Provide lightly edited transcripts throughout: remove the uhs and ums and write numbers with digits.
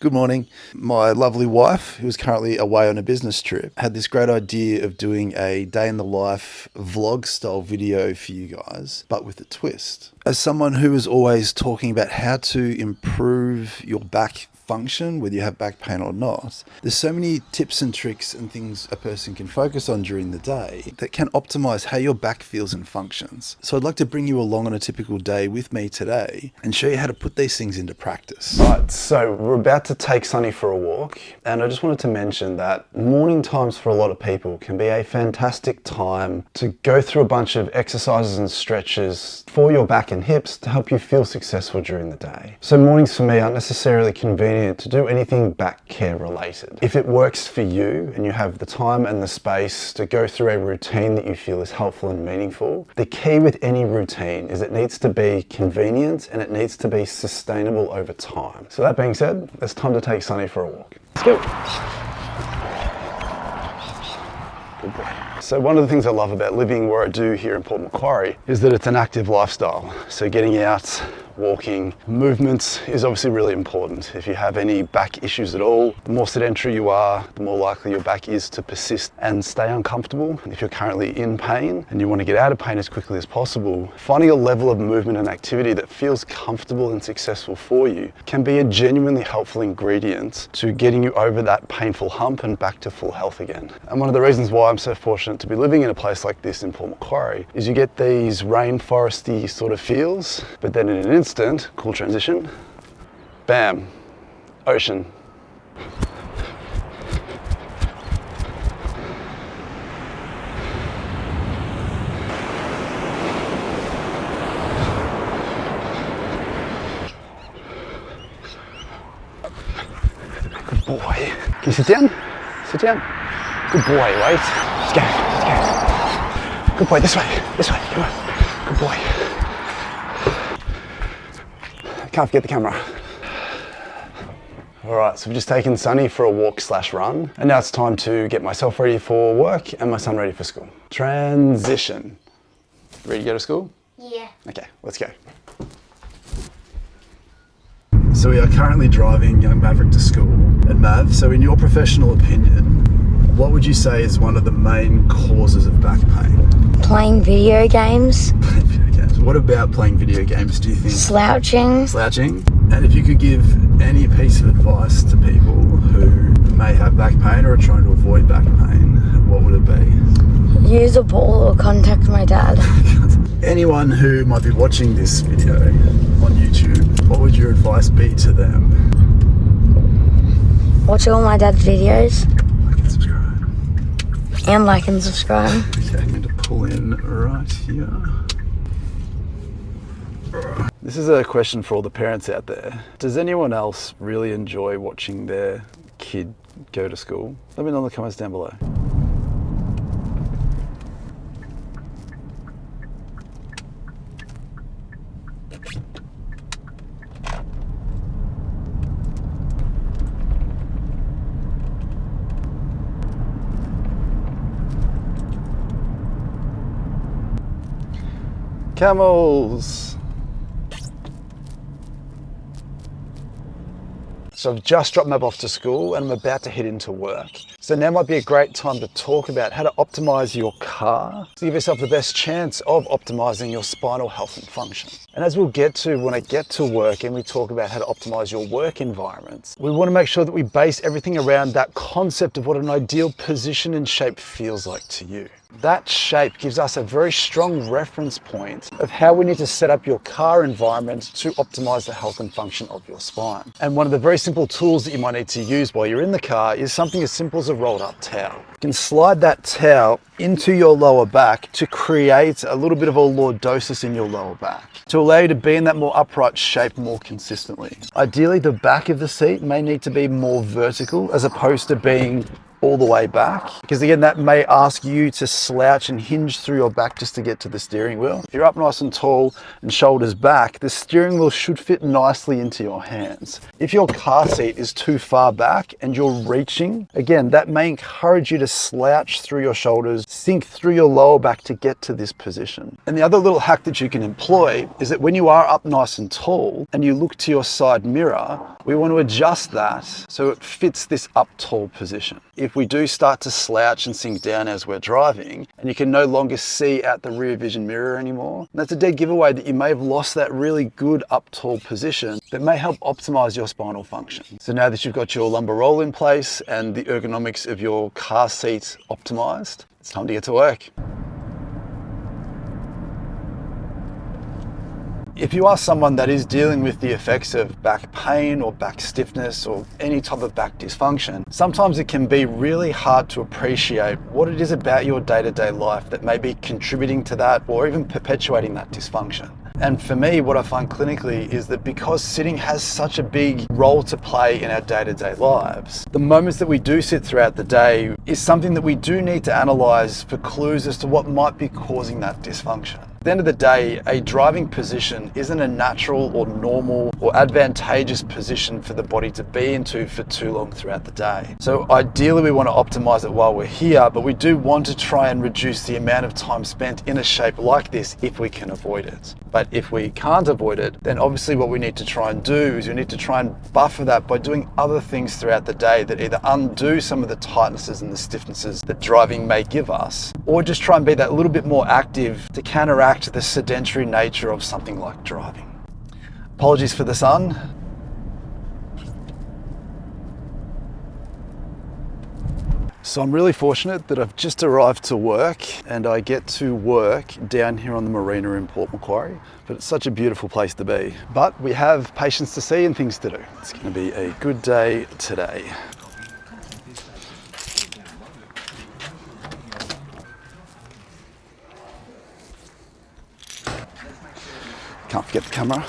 Good morning. My lovely wife, who is currently away on a business trip, had this great idea of doing a day in the life vlog style video for you guys, but with a twist. As someone who is always talking about how to improve your back function, whether you have back pain or not, there's so many tips and tricks and things a person can focus on during the day that can optimize how your back feels and functions. So I'd like to bring you along on a typical day with me today and show you how to put these things into practice. Right, so we're about to take Sunny for a walk, and I just wanted to mention that morning times for a lot of people can be a fantastic time to go through a bunch of exercises and stretches for your back and hips to help you feel successful during the day. So mornings for me aren't necessarily convenient to do anything back care related. If it works for you and you have the time and the space to go through a routine that you feel is helpful and meaningful, the key with any routine is it needs to be convenient and it needs to be sustainable over time. So that being said, it's time to take Sunny for a walk. Let's go. Good boy. So one of the things I love about living where I do here in Port Macquarie is that it's an active lifestyle. So getting out, walking, movement is obviously really important. If you have any back issues at all, the more sedentary you are, the more likely your back is to persist and stay uncomfortable. If you're currently in pain and you want to get out of pain as quickly as possible, finding a level of movement and activity that feels comfortable and successful for you can be a genuinely helpful ingredient to getting you over that painful hump and back to full health again. And one of the reasons why I'm so fortunate to be living in a place like this in Port Macquarie is you get these rainforesty sort of feels, but then in an instant, cool transition, bam, ocean. Good boy. Can you sit down? Sit down. Good boy, wait. Let's go, let's go. Good boy, this way, come on. Good boy. Can't forget the camera. All right, so we've just taken Sunny for a walk/run, and now it's time to get myself ready for work and my son ready for school. Transition. Ready to go to school? Yeah. Okay, let's go. So we are currently driving young Maverick to school. And Mav, so in your professional opinion, what would you say is one of the main causes of back pain? Playing video games. Playing video games. What about playing video games, do you think? Slouching. Slouching? And if you could give any piece of advice to people who may have back pain or are trying to avoid back pain, what would it be? Use a ball or contact my dad. Anyone who might be watching this video on YouTube, what would your advice be to them? Watch all my dad's videos. Like and subscribe. And like and subscribe. Okay, I'm going to pull in right here. This is a question for all the parents out there. Does anyone else really enjoy watching their kid go to school? Let me know in the comments down below. Camels. So I've just dropped Mab off to school and I'm about to head into work. So now might be a great time to talk about how to optimize your car to give yourself the best chance of optimizing your spinal health and function. And as we'll get to when I get to work and we talk about how to optimize your work environments, we want to make sure that we base everything around that concept of what an ideal position and shape feels like to you. That shape gives us a very strong reference point of how we need to set up your car environment to optimize the health and function of your spine. And one of the very simple tools that you might need to use while you're in the car is something as simple as a rolled up towel. You can slide that towel into your lower back to create a little bit of a lordosis in your lower back to allow you to be in that more upright shape more consistently. Ideally, the back of the seat may need to be more vertical as opposed to being all the way back, because again, that may ask you to slouch and hinge through your back just to get to the steering wheel. If you're up nice and tall and shoulders back, the steering wheel should fit nicely into your hands. If your car seat is too far back and you're reaching, again, that may encourage you to slouch through your shoulders, sink through your lower back to get to this position. And the other little hack that you can employ is that when you are up nice and tall and you look to your side mirror, we want to adjust that so it fits this up tall position. If we do start to slouch and sink down as we're driving, and you can no longer see out the rear vision mirror anymore, that's a dead giveaway that you may have lost that really good up tall position that may help optimize your spinal function. So now that you've got your lumbar roll in place and the ergonomics of your car seat optimized, it's time to get to work. If you are someone that is dealing with the effects of back pain or back stiffness or any type of back dysfunction, sometimes it can be really hard to appreciate what it is about your day-to-day life that may be contributing to that or even perpetuating that dysfunction. And for me, what I find clinically is that because sitting has such a big role to play in our day-to-day lives, the moments that we do sit throughout the day is something that we do need to analyze for clues as to what might be causing that dysfunction. At the end of the day, a driving position isn't a natural or normal or advantageous position for the body to be into for too long throughout the day. So ideally we want to optimize it while we're here, but we do want to try and reduce the amount of time spent in a shape like this if we can avoid it. But if we can't avoid it, then obviously what we need to try and do is we need to try and buffer that by doing other things throughout the day that either undo some of the tightnesses and the stiffnesses that driving may give us, or just try and be that little bit more active to counteract the sedentary nature of something like driving. Apologies for the sun. So I'm really fortunate that I've just arrived to work and I get to work down here on the marina in Port Macquarie, but it's such a beautiful place to be. But we have patients to see and things to do. It's going to be a good day today. Can't forget the camera.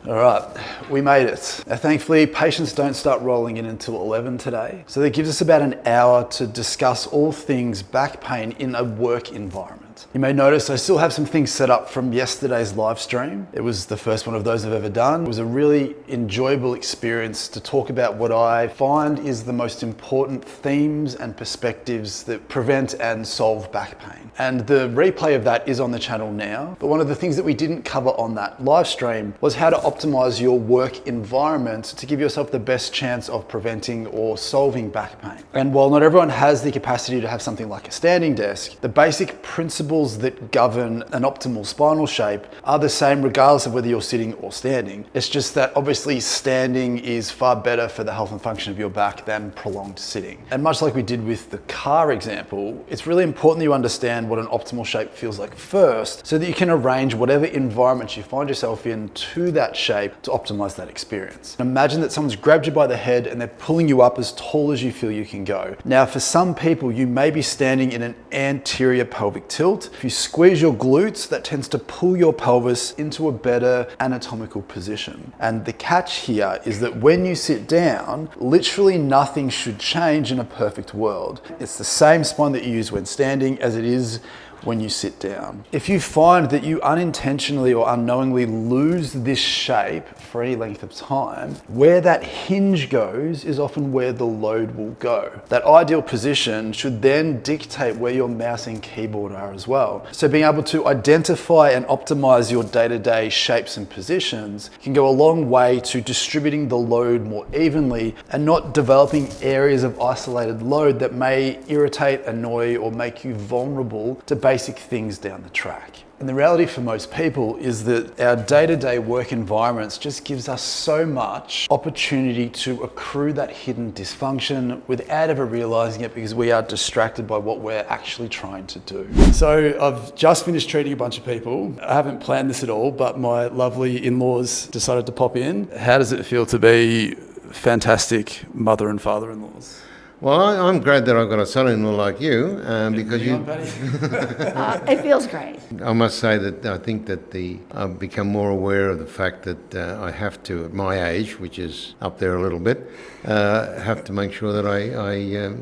All right, we made it. Now, thankfully, patients don't start rolling in until 11 today. So that gives us about an hour to discuss all things back pain in a work environment. You may notice I still have some things set up from yesterday's live stream. It was the first one of those I've ever done. It was a really enjoyable experience to talk about what I find is the most important themes and perspectives that prevent and solve back pain. And the replay of that is on the channel now. But one of the things that we didn't cover on that live stream was how to optimize your work environment to give yourself the best chance of preventing or solving back pain. And while not everyone has the capacity to have something like a standing desk, the basic principles that govern an optimal spinal shape are the same regardless of whether you're sitting or standing. It's just that obviously standing is far better for the health and function of your back than prolonged sitting. And much like we did with the car example, it's really important that you understand what an optimal shape feels like first so that you can arrange whatever environment you find yourself in to that shape to optimize that experience. Imagine that someone's grabbed you by the head and they're pulling you up as tall as you feel you can go. Now, for some people, you may be standing in an anterior pelvic tilt. If you squeeze your glutes, that tends to pull your pelvis into a better anatomical position. And the catch here is that when you sit down, literally nothing should change in a perfect world. It's the same spine that you use when standing as it is when you sit down. If you find that you unintentionally or unknowingly lose this shape for any length of time, where that hinge goes is often where the load will go. That ideal position should then dictate where your mouse and keyboard are as well. So being able to identify and optimize your day-to-day shapes and positions can go a long way to distributing the load more evenly and not developing areas of isolated load that may irritate, annoy, or make you vulnerable to basic things down the track. And the reality for most people is that our day-to-day work environments just gives us so much opportunity to accrue that hidden dysfunction without ever realizing it because we are distracted by what we're actually trying to do. So I've just finished treating a bunch of people. I haven't planned this at all, but my lovely in-laws decided to pop in. How does it feel to be fantastic mother and father-in-laws? Well, I'm glad that I've got a son-in-law like you, because you. It feels great. I must say that I think that I've become more aware of the fact that I have to, at my age, which is up there a little bit, have to make sure that I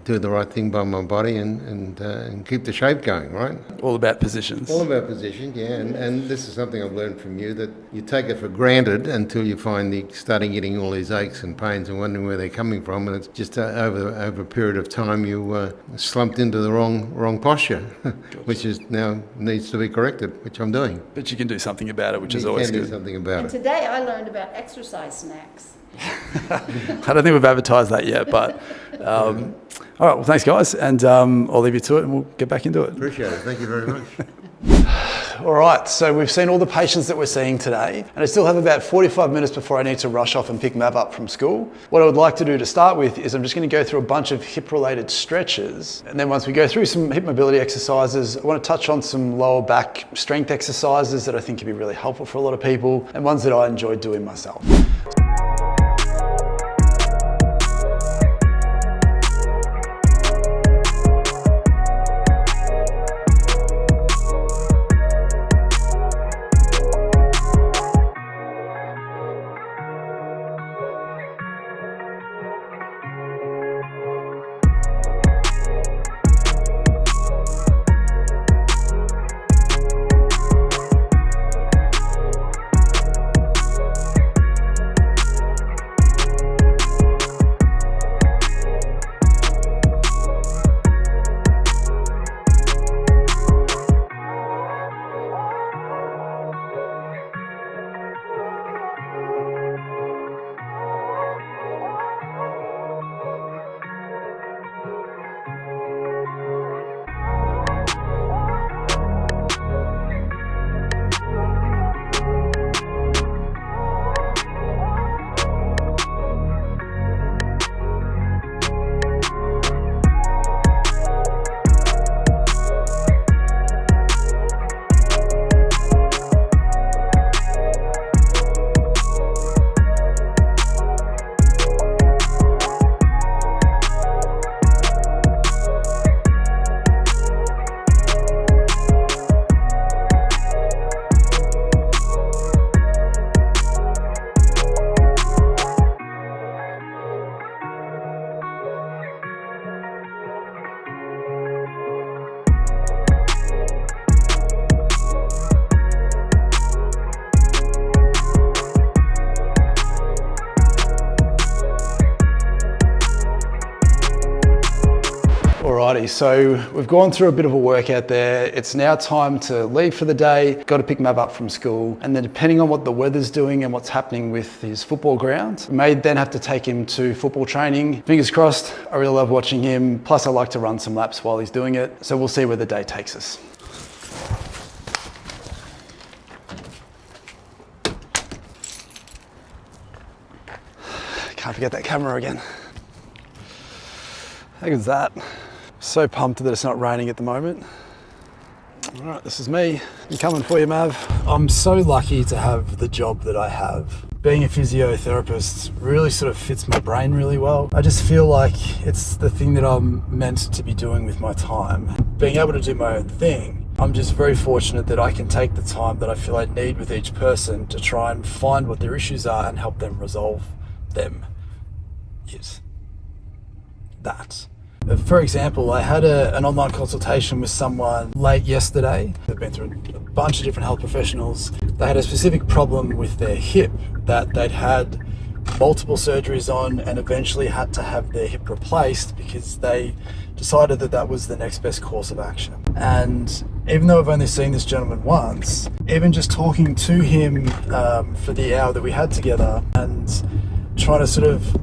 do the right thing by my body and keep the shape going, right? All about positions. All about position, yeah. And this is something I've learned from you, that you take it for granted until you starting getting all these aches and pains and wondering where they're coming from. And it's just over a period of time you slumped into the wrong posture, which is now needs to be corrected, which I'm doing. But you can do something about it, which is always You can good. do something about And it. today I learned about exercise snacks. I don't think we've advertised that yet, but all right, well, thanks, guys, and I'll leave you to it, and we'll get back into it. Appreciate it. Thank you very much. All right, so we've seen all the patients that we're seeing today, and I still have about 45 minutes before I need to rush off and pick Mav up from school. What I would like to do to start with is I'm just going to go through a bunch of hip-related stretches, and then once we go through some hip mobility exercises, I want to touch on some lower back strength exercises that I think can be really helpful for a lot of people, and ones that I enjoy doing myself. Alrighty, so we've gone through a bit of a workout there. It's now time to leave for the day. Got to pick Mav up from school. And then depending on what the weather's doing and what's happening with his football ground, we may then have to take him to football training. Fingers crossed, I really love watching him. Plus I like to run some laps while he's doing it. So we'll see where the day takes us. Can't forget that camera again. How good's that? So pumped that it's not raining at the moment. All right, this is me. I'm coming for you, Mav. I'm so lucky to have the job that I have. Being a physiotherapist really sort of fits my brain really well. I just feel like it's the thing that I'm meant to be doing with my time. Being able to do my own thing, I'm just very fortunate that I can take the time that I feel I need with each person to try and find what their issues are and help them resolve them. Yes, that. For example, I had an online consultation with someone late yesterday. They've been through a bunch of different health professionals. They had a specific problem with their hip that they'd had multiple surgeries on and eventually had to have their hip replaced because they decided that that was the next best course of action. And even though I've only seen this gentleman once, even just talking to him for the hour that we had together and trying to sort of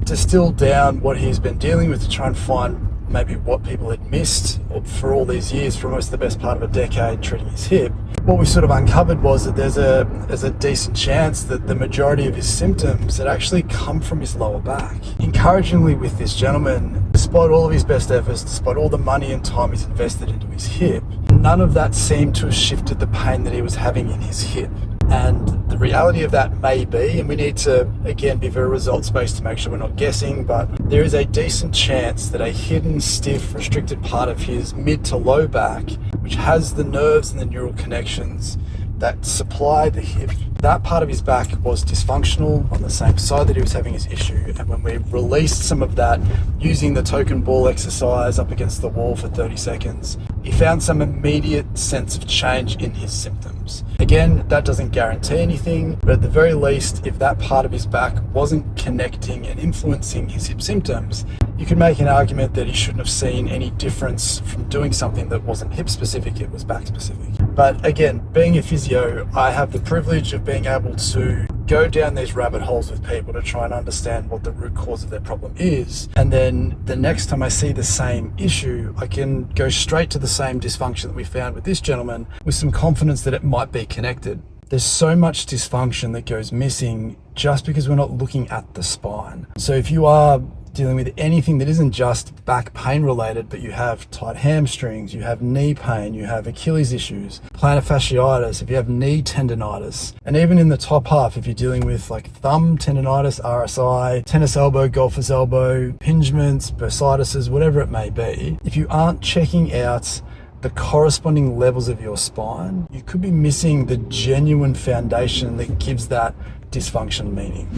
distill down what he's been dealing with to try and find maybe what people had missed for all these years, for almost the best part of a decade treating his hip. What we sort of uncovered was that there's a decent chance that the majority of his symptoms had actually come from his lower back. Encouragingly with this gentleman, despite all of his best efforts, despite all the money and time he's invested into his hip, none of that seemed to have shifted the pain that he was having in his hip. And the reality of that may be, and we need to, again, be very results-based to make sure we're not guessing, but there is a decent chance that a hidden, stiff, restricted part of his mid to low back, which has the nerves and the neural connections, that supplied the hip, that part of his back was dysfunctional on the same side that he was having his issue. And when we released some of that using the token ball exercise up against the wall for 30 seconds, he found some immediate sense of change in his symptoms. Again, that doesn't guarantee anything, but at the very least, if that part of his back wasn't connecting and influencing his hip symptoms, you could make an argument that he shouldn't have seen any difference from doing something that wasn't hip specific, it was back specific. But again, being a physio, I have the privilege of being able to go down these rabbit holes with people to try and understand what the root cause of their problem is. And then the next time I see the same issue, I can go straight to the same dysfunction that we found with this gentleman with some confidence that it might be connected. There's so much dysfunction that goes missing just because we're not looking at the spine. So if you are dealing with anything that isn't just back pain related, but you have tight hamstrings, you have knee pain, you have Achilles issues, plantar fasciitis, if you have knee tendonitis, and even in the top half, if you're dealing with like thumb tendonitis, RSI, tennis elbow, golfer's elbow, impingements, bursitis, whatever it may be, if you aren't checking out the corresponding levels of your spine, you could be missing the genuine foundation that gives that dysfunction meaning.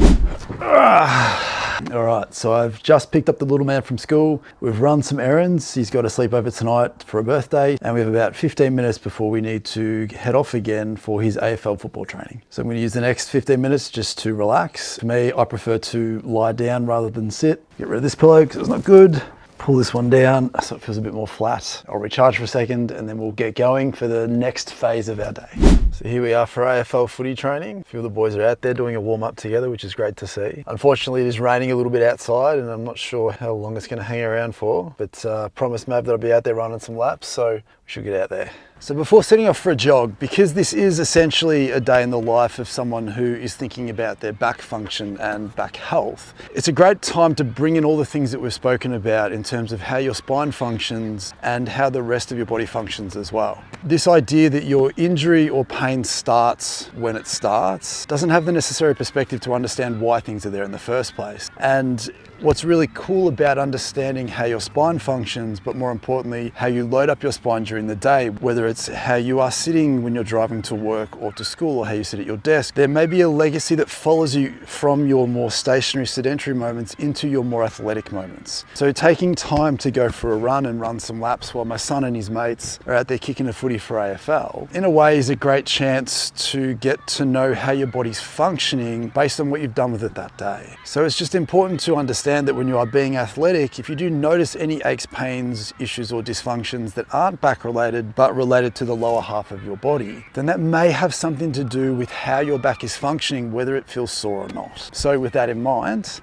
All right, so I've just picked up the little man from school. We've run some errands. He's got a sleepover tonight for a birthday, and we have about 15 minutes before we need to head off again for his AFL football training. So I'm going to use the next 15 minutes just to relax. For me, I prefer to lie down rather than sit. Get rid of this pillow because it's not good. Pull this one down so it feels a bit more flat. I'll recharge for a second and then we'll get going for the next phase of our day. So here we are for AFL footy training. A few of the boys are out there doing a warm up together, which is great to see. Unfortunately, it is raining a little bit outside and I'm not sure how long it's going to hang around for, but promised Mav that I'll be out there running some laps, so we should get out there. So before setting off for a jog, because this is essentially a day in the life of someone who is thinking about their back function and back health, it's a great time to bring in all the things that we've spoken about in terms of how your spine functions and how the rest of your body functions as well. This idea that your injury or pain starts when it starts doesn't have the necessary perspective to understand why things are there in the first place. And what's really cool about understanding how your spine functions, but more importantly, how you load up your spine during the day, whether it's how you are sitting when you're driving to work or to school, or how you sit at your desk, there may be a legacy that follows you from your more stationary, sedentary moments into your more athletic moments. So taking time to go for a run and run some laps while my son and his mates are out there kicking a footy for AFL, in a way is a great chance to get to know how your body's functioning based on what you've done with it that day. So it's just important to understand that when you are being athletic, if you do notice any aches, pains, issues or dysfunctions that aren't back related but related to the lower half of your body, then that may have something to do with how your back is functioning, whether it feels sore or not. So with that in mind,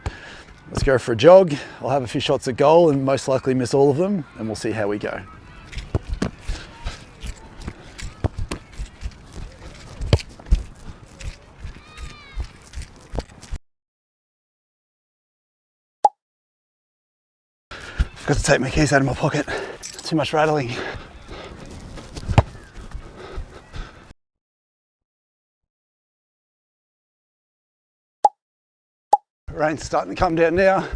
let's go for a jog. I'll have a few shots at goal and most likely miss all of them, and we'll see how we go. Got to take my keys out of my pocket. Too much rattling. Rain's starting to come down now.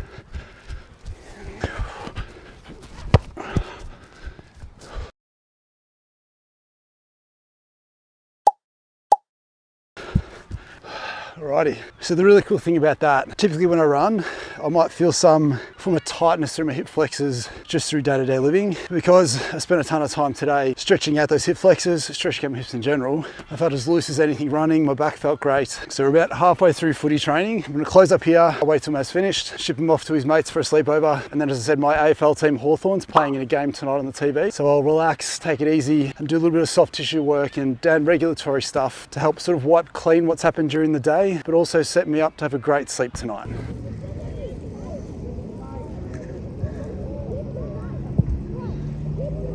Alrighty, so the really cool thing about that, typically when I run, I might feel some form of tightness through my hip flexors just through day-to-day living, because I spent a ton of time today stretching out those hip flexors, stretching out my hips in general. I felt as loose as anything running, my back felt great. So we're about halfway through footy training. I'm gonna close up here, I'll wait till Matt's finished, ship him off to his mates for a sleepover, and then as I said, my AFL team Hawthorn's playing in a game tonight on the TV. So I'll relax, take it easy, and do a little bit of soft tissue work and down regulatory stuff to help sort of wipe clean what's happened during the day, but also set me up to have a great sleep tonight.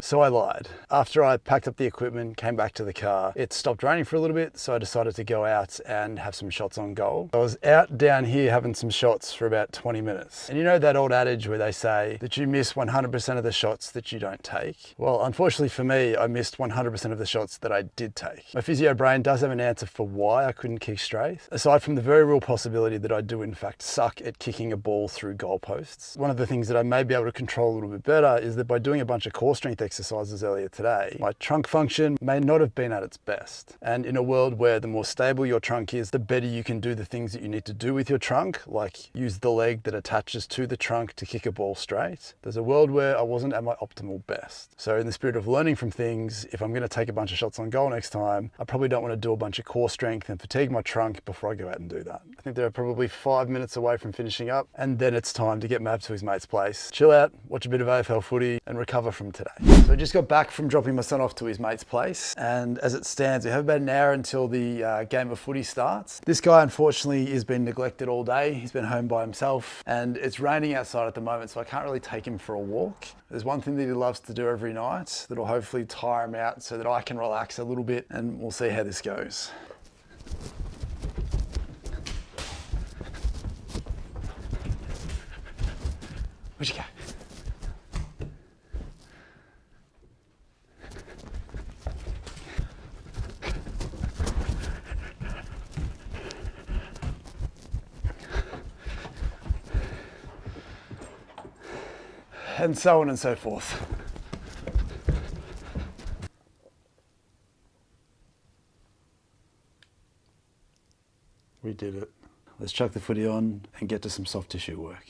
So I lied. After I packed up the equipment, came back to the car, it stopped raining for a little bit, so I decided to go out and have some shots on goal. I was out down here having some shots for about 20 minutes. And you know that old adage where they say that you miss 100% of the shots that you don't take? Well, unfortunately for me, I missed 100% of the shots that I did take. My physio brain does have an answer for why I couldn't kick straight, aside from the very real possibility that I do in fact suck at kicking a ball through goalposts. One of the things that I may be able to control a little bit better is that by doing a bunch of core strength exercises, exercises earlier today, my trunk function may not have been at its best. And in a world where the more stable your trunk is, the better you can do the things that you need to do with your trunk, like use the leg that attaches to the trunk to kick a ball straight. There's a world where I wasn't at my optimal best. So in the spirit of learning from things, if I'm going to take a bunch of shots on goal next time, I probably don't want to do a bunch of core strength and fatigue my trunk before I go out and do that. I think they're probably 5 minutes away from finishing up, and then it's time to get Mab to his mate's place, chill out, watch a bit of AFL footy and recover from today. So I just got back from dropping my son off to his mate's place, and as it stands, we have about an hour until the game of footy starts. This guy unfortunately has been neglected all day. He's been home by himself, and it's raining outside at the moment, so I can't really take him for a walk. There's one thing that he loves to do every night that'll hopefully tire him out so that I can relax a little bit, and we'll see how this goes. Where'd you go? And so on and so forth. We did it. Let's chuck the footy on and get to some soft tissue work.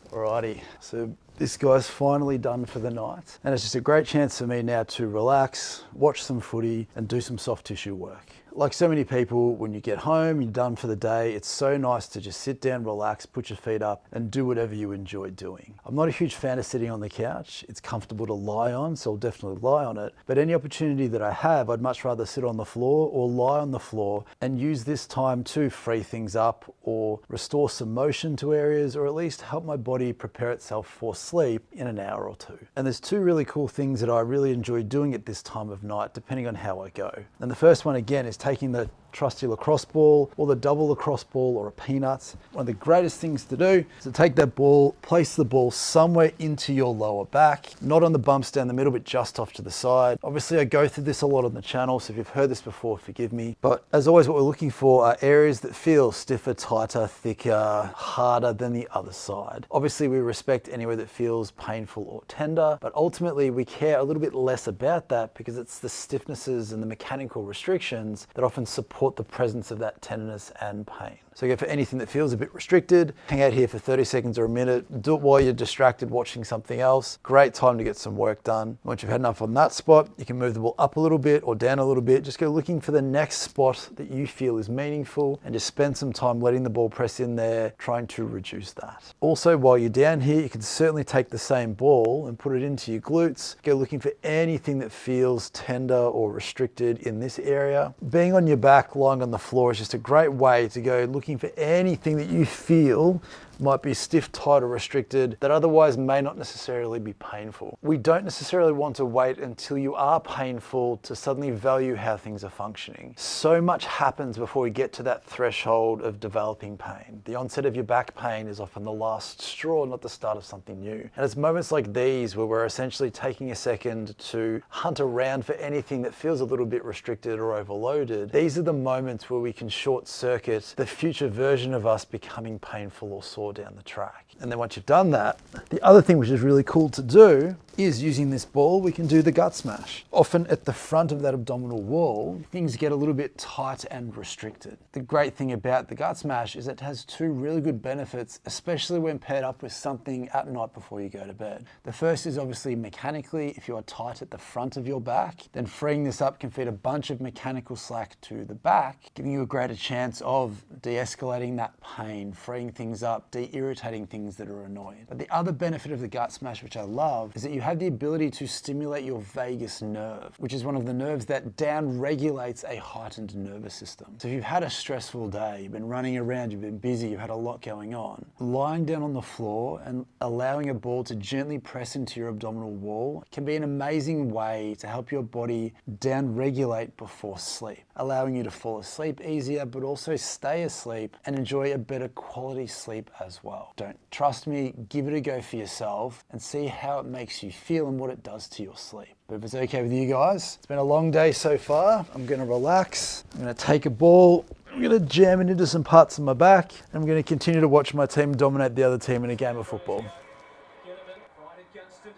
Alrighty, so this guy's finally done for the night, and it's just a great chance for me now to relax, watch some footy and do some soft tissue work. Like so many people, when you get home, you're done for the day, it's so nice to just sit down, relax, put your feet up and do whatever you enjoy doing. I'm not a huge fan of sitting on the couch. It's comfortable to lie on, so I'll definitely lie on it. But any opportunity that I have, I'd much rather sit on the floor or lie on the floor and use this time to free things up or restore some motion to areas, or at least help my body prepare itself for sleep in an hour or two. And there's two really cool things that I really enjoy doing at this time of night, depending on how I go. And the first one again is taking the trusty lacrosse ball or the double lacrosse ball or a peanut. One of the greatest things to do is to take that ball, place the ball somewhere into your lower back, not on the bumps down the middle, but just off to the side. Obviously I go through this a lot on the channel, so if you've heard this before, forgive me. But as always, what we're looking for are areas that feel stiffer, tighter, thicker, harder than the other side. Obviously we respect anywhere that feels painful or tender, but ultimately we care a little bit less about that because it's the stiffnesses and the mechanical restrictions that often support the presence of that tenderness and pain. So go for anything that feels a bit restricted, hang out here for 30 seconds or a minute, do it while you're distracted watching something else. Great time to get some work done. Once you've had enough on that spot, you can move the ball up a little bit or down a little bit. Just go looking for the next spot that you feel is meaningful and just spend some time letting the ball press in there, trying to reduce that. Also, while you're down here, you can certainly take the same ball and put it into your glutes. Go looking for anything that feels tender or restricted in this area. Being on your back, lying on the floor is just a great way to go looking for anything that you feel might be stiff, tight or restricted that otherwise may not necessarily be painful. We don't necessarily want to wait until you are painful to suddenly value how things are functioning. So much happens before we get to that threshold of developing pain. The onset of your back pain is often the last straw, not the start of something new. And it's moments like these where we're essentially taking a second to hunt around for anything that feels a little bit restricted or overloaded. These are the moments where we can short circuit the future version of us becoming painful or sore down the track. And then once you've done that, the other thing which is really cool to do is using this ball, we can do the gut smash. Often at the front of that abdominal wall, things get a little bit tight and restricted. The great thing about the gut smash is it has two really good benefits, especially when paired up with something at night before you go to bed. The first is obviously mechanically, if you are tight at the front of your back, then freeing this up can feed a bunch of mechanical slack to the back, giving you a greater chance of de-escalating that pain, freeing things up, de-irritating things that are annoying. But the other benefit of the gut smash, which I love, is that you have the ability to stimulate your vagus nerve, which is one of the nerves that down-regulates a heightened nervous system. So if you've had a stressful day, you've been running around, you've been busy, you've had a lot going on, lying down on the floor and allowing a ball to gently press into your abdominal wall can be an amazing way to help your body down-regulate before sleep, allowing you to fall asleep easier, but also stay asleep and enjoy a better quality sleep as well. Don't trust me, give it a go for yourself and see how it makes you feel and what it does to your sleep. But if it's okay with you guys, it's been a long day so far. I'm gonna relax. I'm gonna take a ball, I'm gonna jam it into some parts of my back, and I'm gonna continue to watch my team dominate the other team in a game of football. Fight against him.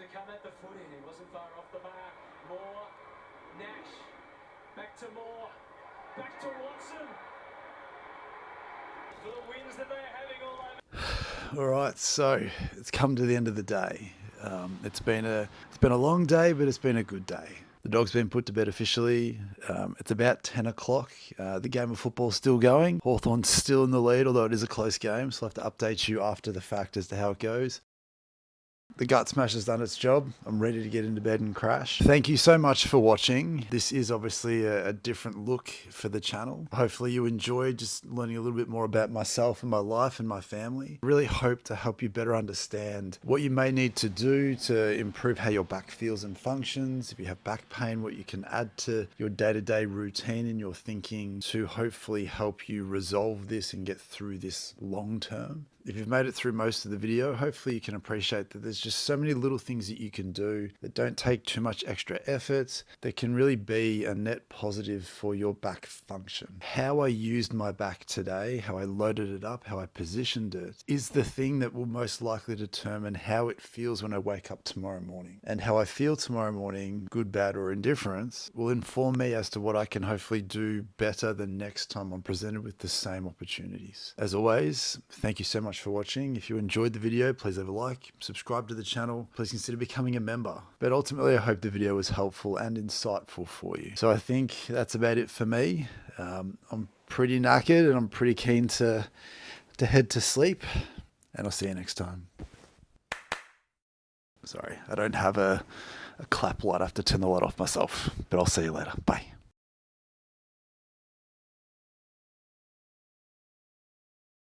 Back to Watson. For the wins that they're having all over. All right, so it's come to the end of the day. It's been a long day, but it's been a good day. The dog's been put to bed officially. It's about 10 o'clock. The game of football's still going. Hawthorn's still in the lead, although it is a close game, so I'll have to update you after the fact as to how it goes. The gut smash has done its job. I'm ready to get into bed and crash. Thank you so much for watching. This is obviously a different look for the channel. Hopefully you enjoyed just learning a little bit more about myself and my life and my family. I really hope to help you better understand what you may need to do to improve how your back feels and functions. If you have back pain, what you can add to your day-to-day routine and your thinking to hopefully help you resolve this and get through this long term. If you've made it through most of the video, hopefully you can appreciate that there's just so many little things that you can do that don't take too much extra effort, that can really be a net positive for your back function. How I used my back today, how I loaded it up, how I positioned it, is the thing that will most likely determine how it feels when I wake up tomorrow morning. And how I feel tomorrow morning, good, bad, or indifference, will inform me as to what I can hopefully do better the next time I'm presented with the same opportunities. As always, thank you so much for watching. If you enjoyed the video, please leave a like, subscribe to the channel, please consider becoming a member. But ultimately, I hope the video was helpful and insightful for you. So I think that's about it for me. I'm pretty knackered and I'm pretty keen to head to sleep, and I'll see you next time. Sorry, I don't have a clap light. I have to turn the light off myself, but I'll see you later. Bye.